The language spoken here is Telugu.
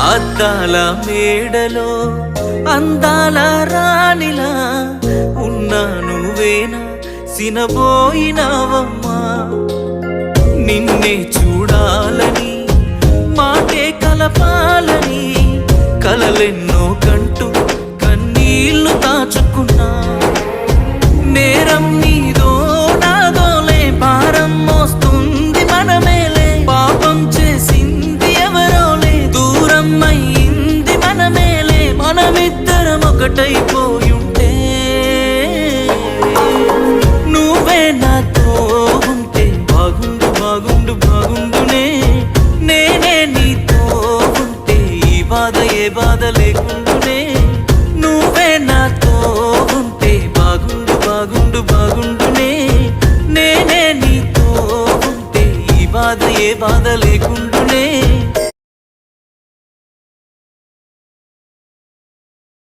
అద్దాల మేడలో అందాల రాణిలా ఉన్నా నువ్వేనా సినబోయినావమ్మా నిన్నే చూడాలని మాటే కలపాలని కలలెన్నో కంటూ కన్నీళ్లు దాచుకున్నా నేరం నీదో నాదోలే భారం మోస్తుంది మనమేలే పాపం చేసింది ఎవరోలే దూరం అయింది మనమేలే మనమిద్దరం ఒకటైపోయుంటే నువ్వే నాతో ఉంటే బాగుండు బాగుండు బాగుండునే నేనే నీతో ఉంటే ఈ బాధ ఏ బాధలే